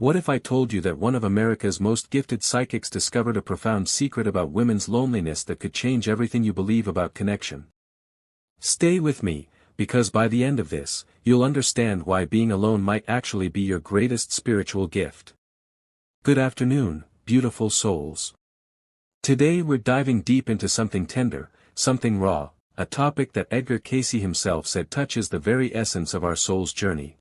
What if I told you that one of America's most gifted psychics discovered a profound secret about women's loneliness that could change everything you believe about connection? Stay with me, because by the end of this, you'll understand why being alone might actually be your greatest spiritual gift. Good afternoon, beautiful souls. Today we're diving deep into something tender, something raw, a topic that Edgar Cayce himself said touches the very essence of our soul's journey.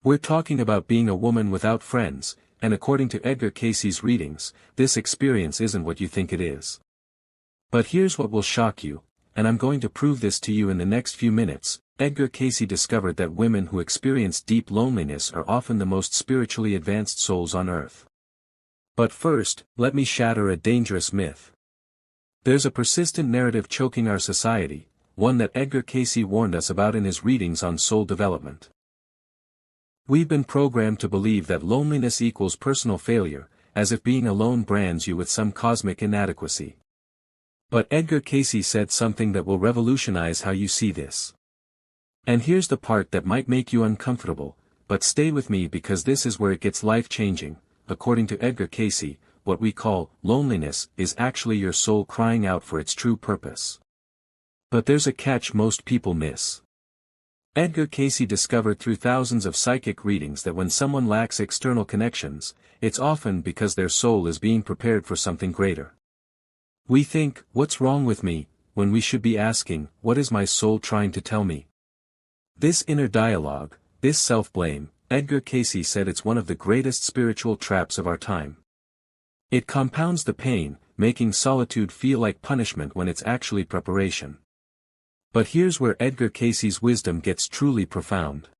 We're talking about being a woman without friends, and according to Edgar Cayce's readings, this experience isn't what you think it is. But here's what will shock you, and I'm going to prove this to you in the next few minutes. Edgar Cayce discovered that women who experience deep loneliness are often the most spiritually advanced souls on earth. But first, let me shatter a dangerous myth. There's a persistent narrative choking our society, one that Edgar Cayce warned us about in his readings on soul development. We've been programmed to believe that loneliness equals personal failure, as if being alone brands you with some cosmic inadequacy. But Edgar Cayce said something that will revolutionize how you see this. And here's the part that might make you uncomfortable, but stay with me because this is where it gets life-changing. According to Edgar Cayce, what we call loneliness is actually your soul crying out for its true purpose. But there's a catch most people miss. Edgar Cayce discovered through thousands of psychic readings that when someone lacks external connections, it's often because their soul is being prepared for something greater. We think, "What's wrong with me?" when we should be asking, "What is my soul trying to tell me?" This inner dialogue, this self-blame, Edgar Cayce said it's one of the greatest spiritual traps of our time. It compounds the pain, making solitude feel like punishment when it's actually preparation. But here's where Edgar Cayce's wisdom gets truly profound.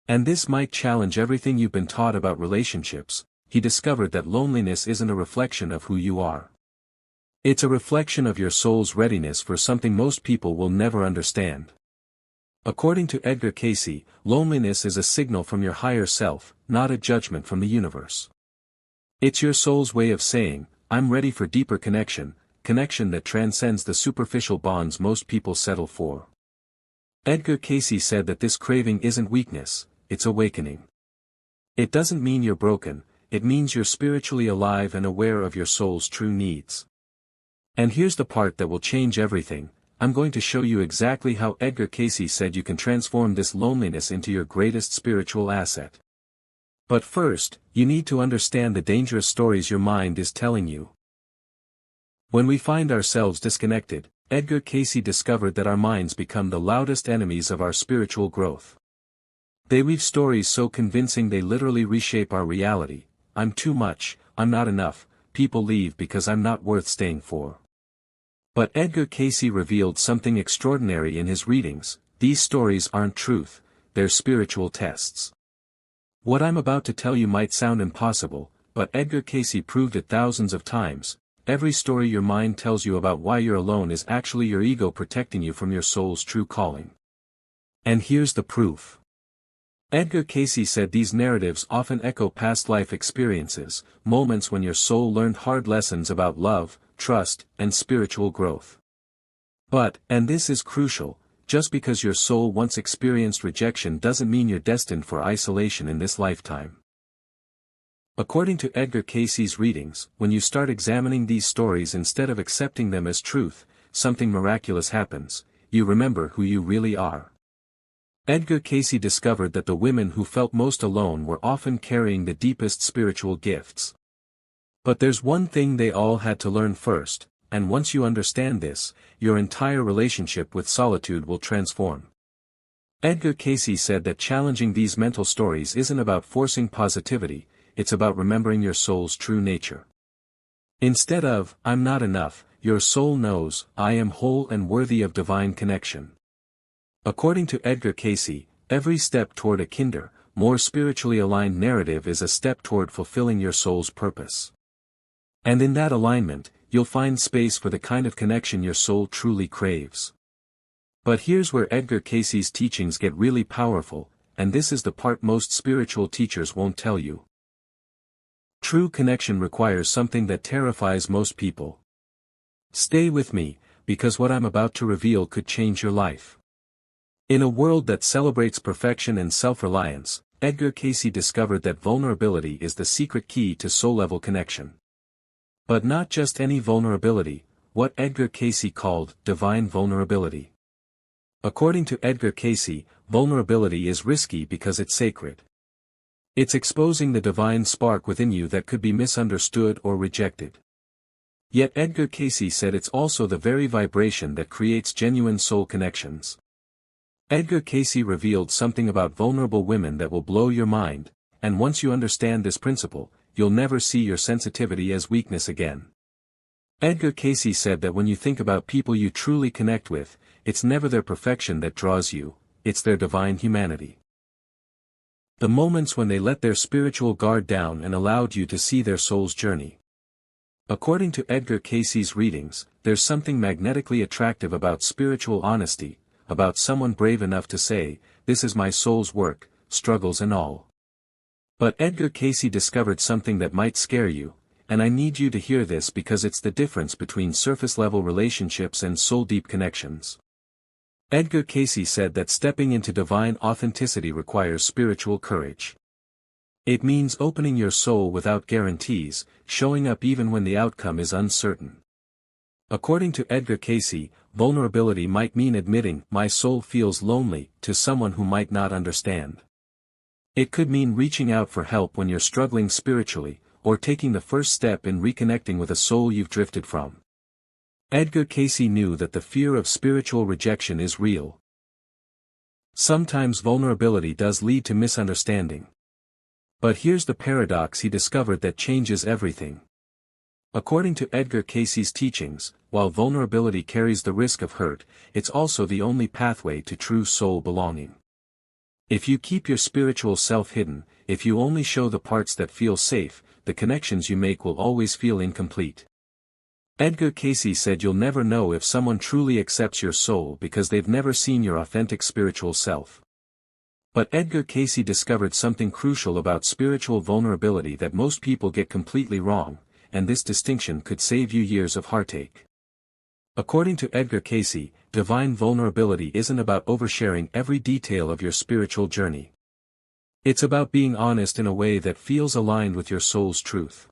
And this might challenge everything you've been taught about relationships. He discovered that loneliness isn't a reflection of who you are. It's a reflection of your soul's readiness for something most people will never understand. According to Edgar Cayce, loneliness is a signal from your higher self, not a judgment from the universe. It's your soul's way of saying, "I'm ready for deeper connection that transcends the superficial bonds most people settle for." Edgar Cayce said that this craving isn't weakness, it's awakening. It doesn't mean you're broken, it means you're spiritually alive and aware of your soul's true needs. And here's the part that will change everything. I'm going to show you exactly how Edgar Cayce said you can transform this loneliness into your greatest spiritual asset. But first, you need to understand the dangerous stories your mind is telling you. When we find ourselves disconnected, Edgar Cayce discovered that our minds become the loudest enemies of our spiritual growth. They weave stories so convincing they literally reshape our reality. I'm too much, I'm not enough, people leave because I'm not worth staying for. But Edgar Cayce revealed something extraordinary in his readings. These stories aren't truth, they're spiritual tests. What I'm about to tell you might sound impossible, but Edgar Cayce proved it thousands of times. Every story your mind tells you about why you're alone is actually your ego protecting you from your soul's true calling. And here's the proof. Edgar Cayce said these narratives often echo past life experiences, moments when your soul learned hard lessons about love, trust, and spiritual growth. But, and this is crucial, just because your soul once experienced rejection doesn't mean you're destined for isolation in this lifetime. According to Edgar Cayce's readings, when you start examining these stories instead of accepting them as truth, something miraculous happens. You remember who you really are. Edgar Cayce discovered that the women who felt most alone were often carrying the deepest spiritual gifts. But there's one thing they all had to learn first, and once you understand this, your entire relationship with solitude will transform. Edgar Cayce said that challenging these mental stories isn't about forcing positivity, it's about remembering your soul's true nature. Instead of, "I'm not enough," your soul knows, "I am whole and worthy of divine connection." According to Edgar Cayce, every step toward a kinder, more spiritually aligned narrative is a step toward fulfilling your soul's purpose. And in that alignment, you'll find space for the kind of connection your soul truly craves. But here's where Edgar Cayce's teachings get really powerful, and this is the part most spiritual teachers won't tell you. True connection requires something that terrifies most people. Stay with me, because what I'm about to reveal could change your life. In a world that celebrates perfection and self-reliance, Edgar Cayce discovered that vulnerability is the secret key to soul-level connection. But not just any vulnerability, what Edgar Cayce called divine vulnerability. According to Edgar Cayce, vulnerability is risky because it's sacred. It's exposing the divine spark within you that could be misunderstood or rejected. Yet Edgar Cayce said it's also the very vibration that creates genuine soul connections. Edgar Cayce revealed something about vulnerable women that will blow your mind, and once you understand this principle, you'll never see your sensitivity as weakness again. Edgar Cayce said that when you think about people you truly connect with, it's never their perfection that draws you, it's their divine humanity. The moments when they let their spiritual guard down and allowed you to see their soul's journey. According to Edgar Cayce's readings, there's something magnetically attractive about spiritual honesty, about someone brave enough to say, "This is my soul's work, struggles and all." But Edgar Cayce discovered something that might scare you, and I need you to hear this because it's the difference between surface-level relationships and soul-deep connections. Edgar Cayce said that stepping into divine authenticity requires spiritual courage. It means opening your soul without guarantees, showing up even when the outcome is uncertain. According to Edgar Cayce, vulnerability might mean admitting, "My soul feels lonely," to someone who might not understand. It could mean reaching out for help when you're struggling spiritually, or taking the first step in reconnecting with a soul you've drifted from. Edgar Cayce knew that the fear of spiritual rejection is real. Sometimes vulnerability does lead to misunderstanding. But here's the paradox he discovered that changes everything. According to Edgar Cayce's teachings, while vulnerability carries the risk of hurt, it's also the only pathway to true soul belonging. If you keep your spiritual self hidden, if you only show the parts that feel safe, the connections you make will always feel incomplete. Edgar Cayce said you'll never know if someone truly accepts your soul because they've never seen your authentic spiritual self. But Edgar Cayce discovered something crucial about spiritual vulnerability that most people get completely wrong, and this distinction could save you years of heartache. According to Edgar Cayce, divine vulnerability isn't about oversharing every detail of your spiritual journey. It's about being honest in a way that feels aligned with your soul's truth.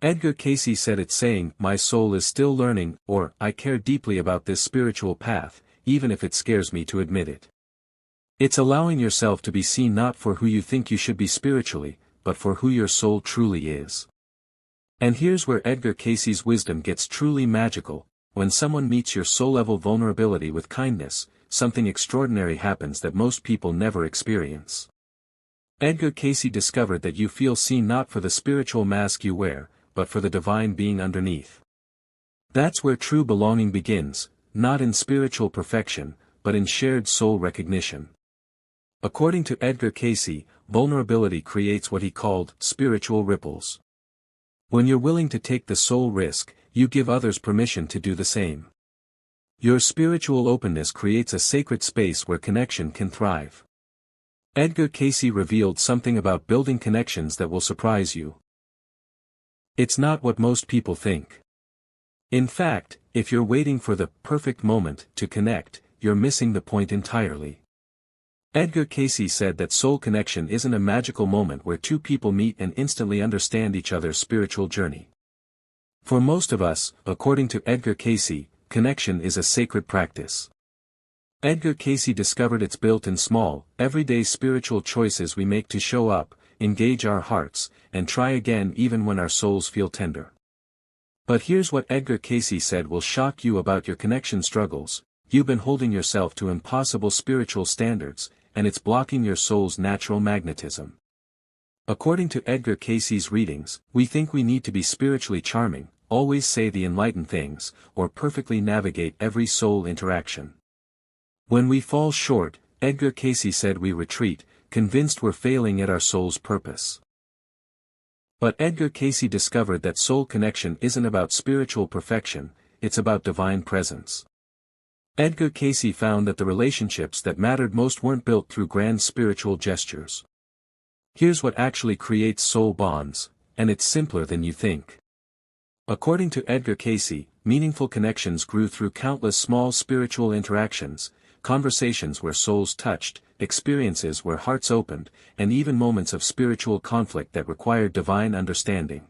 Edgar Cayce said it's saying, "My soul is still learning," or, "I care deeply about this spiritual path, even if it scares me to admit it." It's allowing yourself to be seen not for who you think you should be spiritually, but for who your soul truly is. And here's where Edgar Cayce's wisdom gets truly magical: when someone meets your soul-level vulnerability with kindness, something extraordinary happens that most people never experience. Edgar Cayce discovered that you feel seen not for the spiritual mask you wear, but for the divine being underneath. That's where true belonging begins, not in spiritual perfection, but in shared soul recognition. According to Edgar Cayce, vulnerability creates what he called spiritual ripples. When you're willing to take the soul risk, you give others permission to do the same. Your spiritual openness creates a sacred space where connection can thrive. Edgar Cayce revealed something about building connections that will surprise you. It's not what most people think. In fact, if you're waiting for the perfect moment to connect, you're missing the point entirely. Edgar Cayce said that soul connection isn't a magical moment where two people meet and instantly understand each other's spiritual journey. For most of us, according to Edgar Cayce, connection is a sacred practice. Edgar Cayce discovered it's built in small, everyday spiritual choices we make to show up, engage our hearts, and try again even when our souls feel tender. But here's what Edgar Cayce said will shock you about your connection struggles: you've been holding yourself to impossible spiritual standards, and it's blocking your soul's natural magnetism. According to Edgar Cayce's readings, we think we need to be spiritually charming, always say the enlightened things, or perfectly navigate every soul interaction. When we fall short, Edgar Cayce said we retreat, convinced we're failing at our soul's purpose. But Edgar Cayce discovered that soul connection isn't about spiritual perfection, it's about divine presence. Edgar Cayce found that the relationships that mattered most weren't built through grand spiritual gestures. Here's what actually creates soul bonds, and it's simpler than you think. According to Edgar Cayce, meaningful connections grew through countless small spiritual interactions, conversations where souls touched, experiences where hearts opened, and even moments of spiritual conflict that required divine understanding.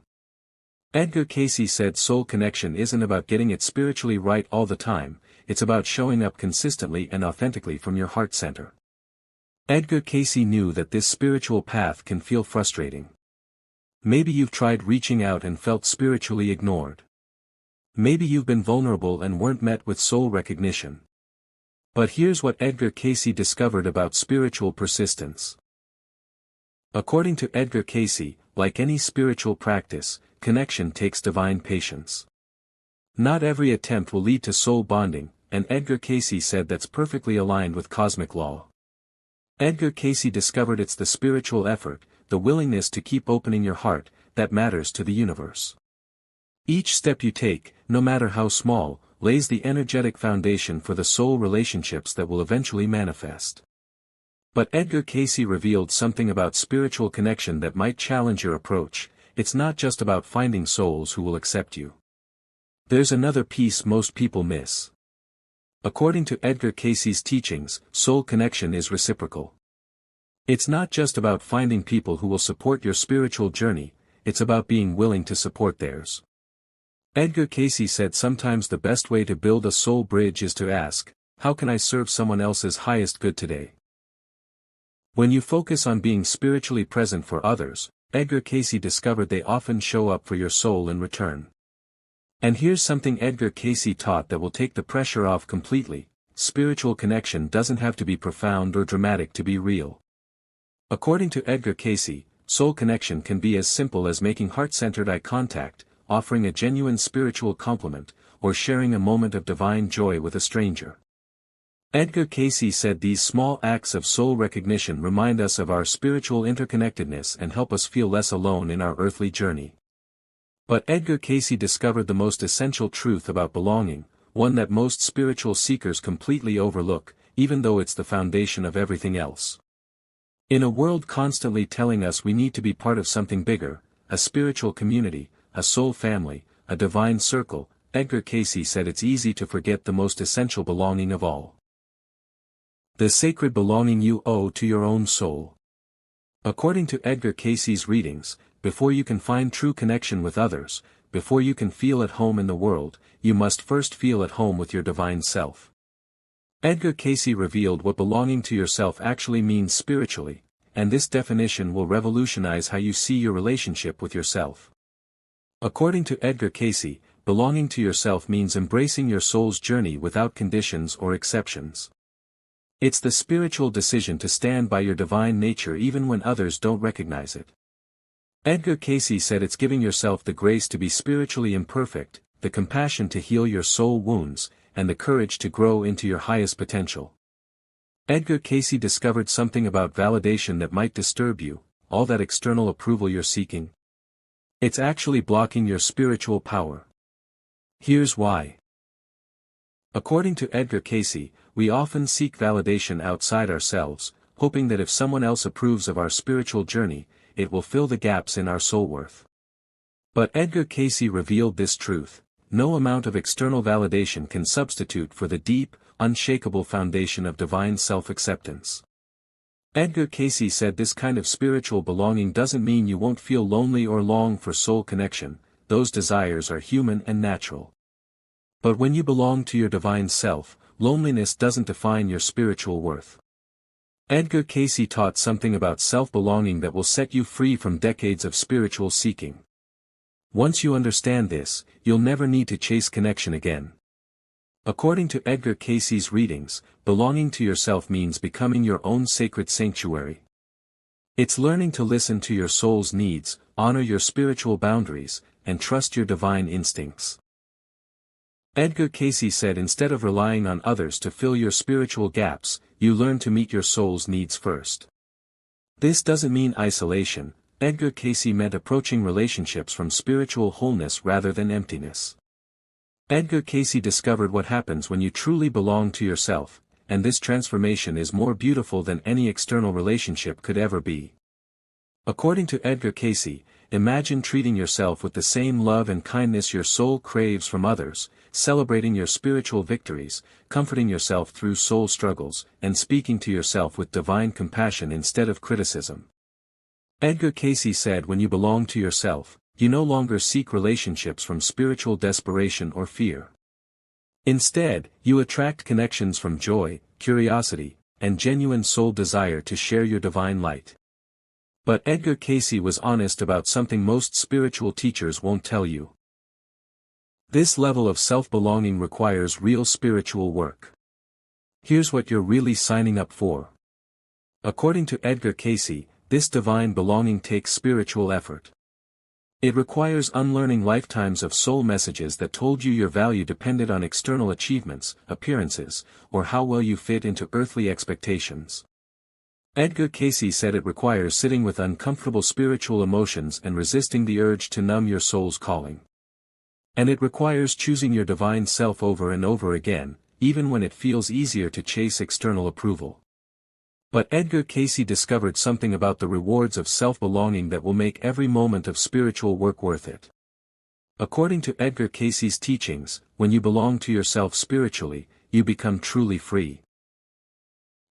Edgar Cayce said soul connection isn't about getting it spiritually right all the time, it's about showing up consistently and authentically from your heart center. Edgar Cayce knew that this spiritual path can feel frustrating. Maybe you've tried reaching out and felt spiritually ignored. Maybe you've been vulnerable and weren't met with soul recognition. But here's what Edgar Cayce discovered about spiritual persistence. According to Edgar Cayce, like any spiritual practice, connection takes divine patience. Not every attempt will lead to soul bonding, and Edgar Cayce said that's perfectly aligned with cosmic law. Edgar Cayce discovered it's the spiritual effort, the willingness to keep opening your heart, that matters to the universe. Each step you take, no matter how small, lays the energetic foundation for the soul relationships that will eventually manifest. But Edgar Cayce revealed something about spiritual connection that might challenge your approach. It's not just about finding souls who will accept you. There's another piece most people miss. According to Edgar Cayce's teachings, soul connection is reciprocal. It's not just about finding people who will support your spiritual journey, it's about being willing to support theirs. Edgar Cayce said sometimes the best way to build a soul bridge is to ask, how can I serve someone else's highest good today? When you focus on being spiritually present for others, Edgar Cayce discovered they often show up for your soul in return. And here's something Edgar Cayce taught that will take the pressure off completely: spiritual connection doesn't have to be profound or dramatic to be real. According to Edgar Cayce, soul connection can be as simple as making heart-centered eye contact, offering a genuine spiritual compliment, or sharing a moment of divine joy with a stranger. Edgar Cayce said these small acts of soul recognition remind us of our spiritual interconnectedness and help us feel less alone in our earthly journey. But Edgar Cayce discovered the most essential truth about belonging, one that most spiritual seekers completely overlook, even though it's the foundation of everything else. In a world constantly telling us we need to be part of something bigger, a spiritual community, a soul family, a divine circle, Edgar Cayce said it's easy to forget the most essential belonging of all. The sacred belonging you owe to your own soul. According to Edgar Cayce's readings, before you can find true connection with others, before you can feel at home in the world, you must first feel at home with your divine self. Edgar Cayce revealed what belonging to yourself actually means spiritually, and this definition will revolutionize how you see your relationship with yourself. According to Edgar Cayce, belonging to yourself means embracing your soul's journey without conditions or exceptions. It's the spiritual decision to stand by your divine nature even when others don't recognize it. Edgar Cayce said it's giving yourself the grace to be spiritually imperfect, the compassion to heal your soul wounds, and the courage to grow into your highest potential. Edgar Cayce discovered something about validation that might disturb you, all that external approval you're seeking. It's actually blocking your spiritual power. Here's why. According to Edgar Cayce, we often seek validation outside ourselves, hoping that if someone else approves of our spiritual journey, it will fill the gaps in our soul worth. But Edgar Cayce revealed this truth: no amount of external validation can substitute for the deep, unshakable foundation of divine self-acceptance. Edgar Cayce said this kind of spiritual belonging doesn't mean you won't feel lonely or long for soul connection; those desires are human and natural. But when you belong to your divine self, loneliness doesn't define your spiritual worth. Edgar Cayce taught something about self-belonging that will set you free from decades of spiritual seeking. Once you understand this, you'll never need to chase connection again. According to Edgar Cayce's readings, belonging to yourself means becoming your own sacred sanctuary. It's learning to listen to your soul's needs, honor your spiritual boundaries, and trust your divine instincts. Edgar Cayce said instead of relying on others to fill your spiritual gaps, you learn to meet your soul's needs first. This doesn't mean isolation. Edgar Cayce meant approaching relationships from spiritual wholeness rather than emptiness. Edgar Cayce discovered what happens when you truly belong to yourself, and this transformation is more beautiful than any external relationship could ever be. According to Edgar Cayce, imagine treating yourself with the same love and kindness your soul craves from others, celebrating your spiritual victories, comforting yourself through soul struggles, and speaking to yourself with divine compassion instead of criticism. Edgar Cayce said, when you belong to yourself, you no longer seek relationships from spiritual desperation or fear. Instead, you attract connections from joy, curiosity, and genuine soul desire to share your divine light. But Edgar Cayce was honest about something most spiritual teachers won't tell you. This level of self-belonging requires real spiritual work. Here's what you're really signing up for. According to Edgar Cayce, this divine belonging takes spiritual effort. It requires unlearning lifetimes of soul messages that told you your value depended on external achievements, appearances, or how well you fit into earthly expectations. Edgar Cayce said it requires sitting with uncomfortable spiritual emotions and resisting the urge to numb your soul's calling. And it requires choosing your divine self over and over again, even when it feels easier to chase external approval. But Edgar Cayce discovered something about the rewards of self-belonging that will make every moment of spiritual work worth it. According to Edgar Cayce's teachings, when you belong to yourself spiritually, you become truly free.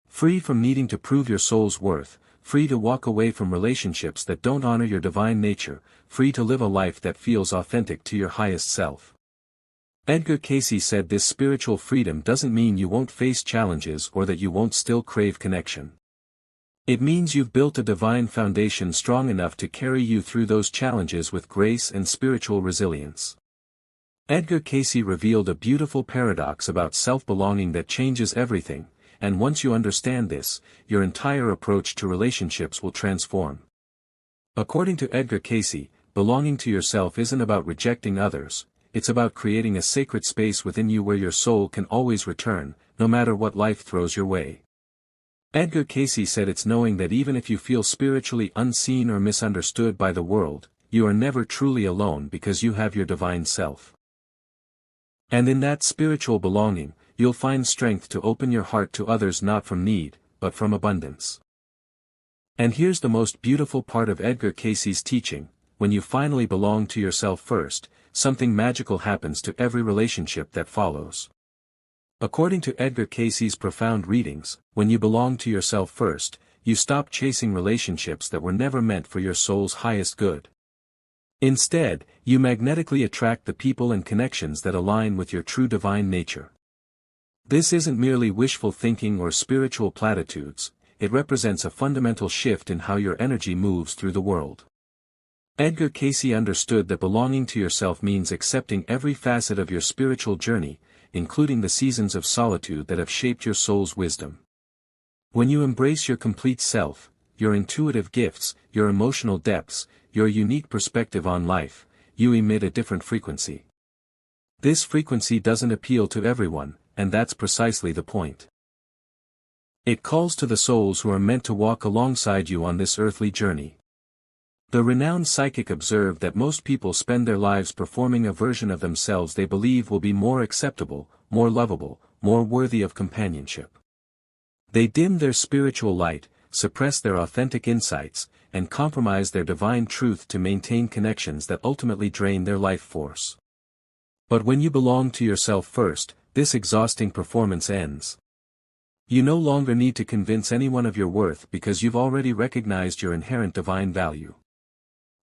Free from needing to prove your soul's worth, free to walk away from relationships that don't honor your divine nature, free to live a life that feels authentic to your highest self. Edgar Cayce said this spiritual freedom doesn't mean you won't face challenges or that you won't still crave connection. It means you've built a divine foundation strong enough to carry you through those challenges with grace and spiritual resilience. Edgar Cayce revealed a beautiful paradox about self-belonging that changes everything, and once you understand this, your entire approach to relationships will transform. According to Edgar Cayce, belonging to yourself isn't about rejecting others, it's about creating a sacred space within you where your soul can always return, no matter what life throws your way. Edgar Cayce said it's knowing that even if you feel spiritually unseen or misunderstood by the world, you are never truly alone because you have your divine self. And in that spiritual belonging, you'll find strength to open your heart to others not from need, but from abundance. And here's the most beautiful part of Edgar Cayce's teaching: when you finally belong to yourself first, something magical happens to every relationship that follows. According to Edgar Cayce's profound readings, when you belong to yourself first, you stop chasing relationships that were never meant for your soul's highest good. Instead, you magnetically attract the people and connections that align with your true divine nature. This isn't merely wishful thinking or spiritual platitudes, it represents a fundamental shift in how your energy moves through the world. Edgar Cayce understood that belonging to yourself means accepting every facet of your spiritual journey, including the seasons of solitude that have shaped your soul's wisdom. When you embrace your complete self, your intuitive gifts, your emotional depths, your unique perspective on life, you emit a different frequency. This frequency doesn't appeal to everyone, and that's precisely the point. It calls to the souls who are meant to walk alongside you on this earthly journey. The renowned psychic observed that most people spend their lives performing a version of themselves they believe will be more acceptable, more lovable, more worthy of companionship. They dim their spiritual light, suppress their authentic insights, and compromise their divine truth to maintain connections that ultimately drain their life force. But when you belong to yourself first, this exhausting performance ends. You no longer need to convince anyone of your worth because you've already recognized your inherent divine value.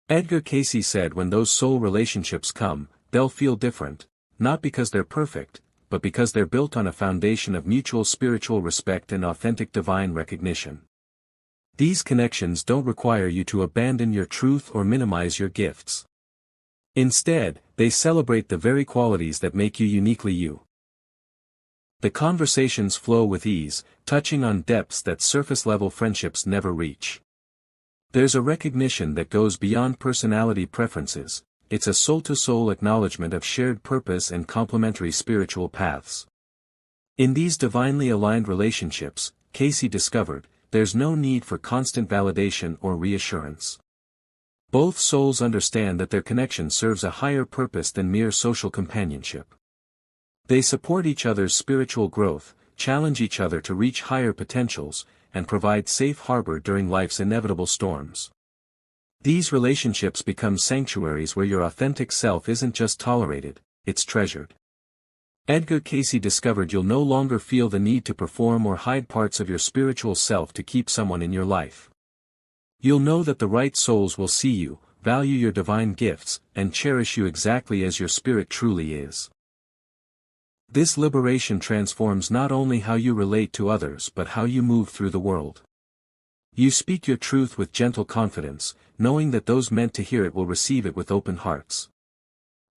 Edgar Cayce said when those soul relationships come, they'll feel different, not because they're perfect, but because they're built on a foundation of mutual spiritual respect and authentic divine recognition. These connections don't require you to abandon your truth or minimize your gifts. Instead, they celebrate the very qualities that make you uniquely you. The conversations flow with ease, touching on depths that surface-level friendships never reach. There's a recognition that goes beyond personality preferences, it's a soul-to-soul acknowledgement of shared purpose and complementary spiritual paths. In these divinely aligned relationships, Cayce discovered, there's no need for constant validation or reassurance. Both souls understand that their connection serves a higher purpose than mere social companionship. They support each other's spiritual growth, challenge each other to reach higher potentials, and provide safe harbor during life's inevitable storms. These relationships become sanctuaries where your authentic self isn't just tolerated, it's treasured. Edgar Cayce discovered you'll no longer feel the need to perform or hide parts of your spiritual self to keep someone in your life. You'll know that the right souls will see you, value your divine gifts, and cherish you exactly as your spirit truly is. This liberation transforms not only how you relate to others but how you move through the world. You speak your truth with gentle confidence, knowing that those meant to hear it will receive it with open hearts.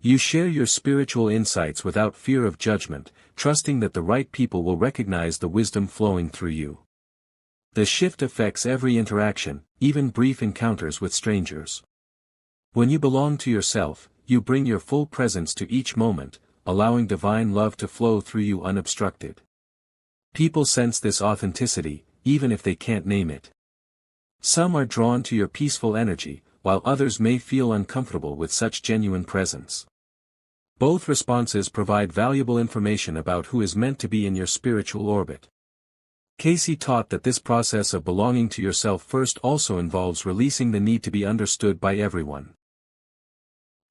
You share your spiritual insights without fear of judgment, trusting that the right people will recognize the wisdom flowing through you. The shift affects every interaction, even brief encounters with strangers. When you belong to yourself, you bring your full presence to each moment, allowing divine love to flow through you unobstructed. People sense this authenticity, even if they can't name it. Some are drawn to your peaceful energy, while others may feel uncomfortable with such genuine presence. Both responses provide valuable information about who is meant to be in your spiritual orbit. Cayce taught that this process of belonging to yourself first also involves releasing the need to be understood by everyone.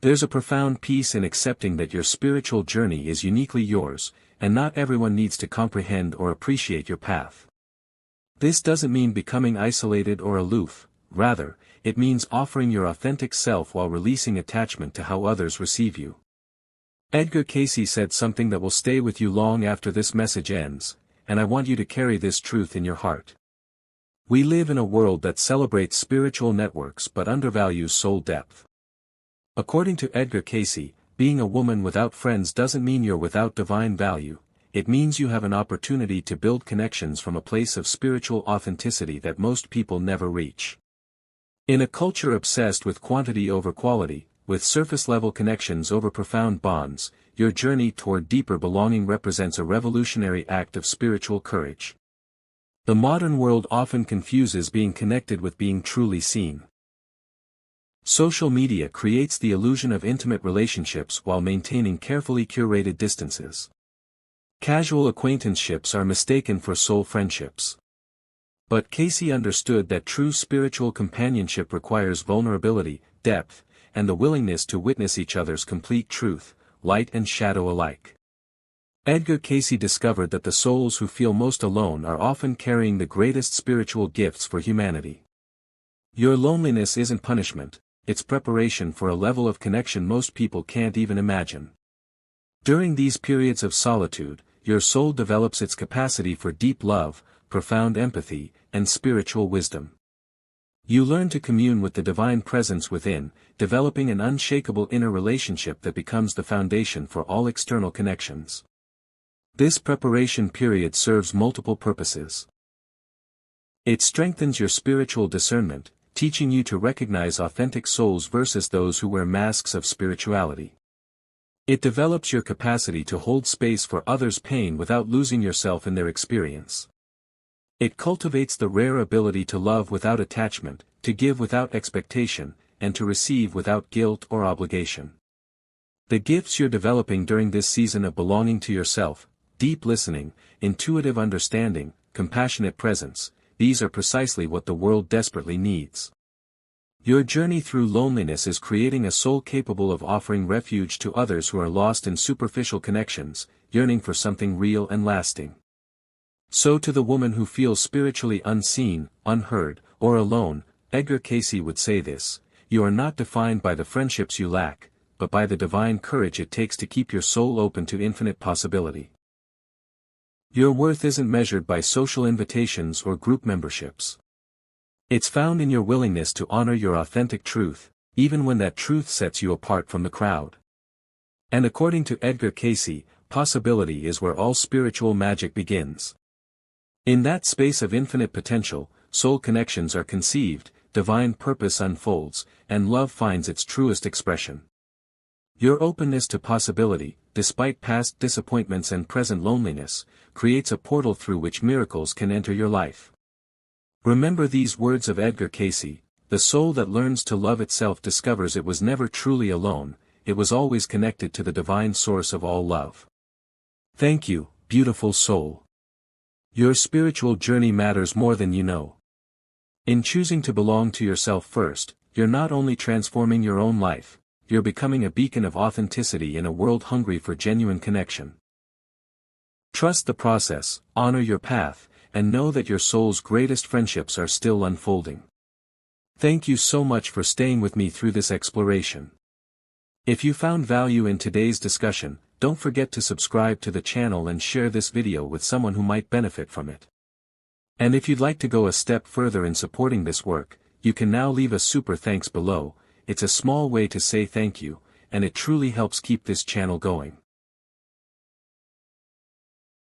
There's a profound peace in accepting that your spiritual journey is uniquely yours, and not everyone needs to comprehend or appreciate your path. This doesn't mean becoming isolated or aloof, rather, it means offering your authentic self while releasing attachment to how others receive you. Edgar Cayce said something that will stay with you long after this message ends, and I want you to carry this truth in your heart. We live in a world that celebrates spiritual networks but undervalues soul depth. According to Edgar Cayce, being a woman without friends doesn't mean you're without divine value, it means you have an opportunity to build connections from a place of spiritual authenticity that most people never reach. In a culture obsessed with quantity over quality, with surface-level connections over profound bonds, your journey toward deeper belonging represents a revolutionary act of spiritual courage. The modern world often confuses being connected with being truly seen. Social media creates the illusion of intimate relationships while maintaining carefully curated distances. Casual acquaintanceships are mistaken for soul friendships. But Cayce understood that true spiritual companionship requires vulnerability, depth, and the willingness to witness each other's complete truth, light and shadow alike. Edgar Cayce discovered that the souls who feel most alone are often carrying the greatest spiritual gifts for humanity. Your loneliness isn't punishment, it's preparation for a level of connection most people can't even imagine. During these periods of solitude, your soul develops its capacity for deep love, profound empathy, and spiritual wisdom. You learn to commune with the divine presence within, developing an unshakable inner relationship that becomes the foundation for all external connections. This preparation period serves multiple purposes. It strengthens your spiritual discernment, teaching you to recognize authentic souls versus those who wear masks of spirituality. It develops your capacity to hold space for others' pain without losing yourself in their experience. It cultivates the rare ability to love without attachment, to give without expectation, and to receive without guilt or obligation. The gifts you're developing during this season of belonging to yourself, deep listening, intuitive understanding, compassionate presence, these are precisely what the world desperately needs. Your journey through loneliness is creating a soul capable of offering refuge to others who are lost in superficial connections, yearning for something real and lasting. So to the woman who feels spiritually unseen, unheard, or alone, Edgar Cayce would say this: you are not defined by the friendships you lack, but by the divine courage it takes to keep your soul open to infinite possibility. Your worth isn't measured by social invitations or group memberships. It's found in your willingness to honor your authentic truth, even when that truth sets you apart from the crowd. And according to Edgar Cayce, possibility is where all spiritual magic begins. In that space of infinite potential, soul connections are conceived, divine purpose unfolds, and love finds its truest expression. Your openness to possibility, despite past disappointments and present loneliness, creates a portal through which miracles can enter your life. Remember these words of Edgar Cayce: the soul that learns to love itself discovers it was never truly alone, it was always connected to the divine source of all love. Thank you, beautiful soul. Your spiritual journey matters more than you know. In choosing to belong to yourself first, you're not only transforming your own life, you're becoming a beacon of authenticity in a world hungry for genuine connection. Trust the process, honor your path, and know that your soul's greatest friendships are still unfolding. Thank you so much for staying with me through this exploration. If you found value in today's discussion, don't forget to subscribe to the channel and share this video with someone who might benefit from it. And if you'd like to go a step further in supporting this work, you can now leave a super thanks below. It's a small way to say thank you, and it truly helps keep this channel going.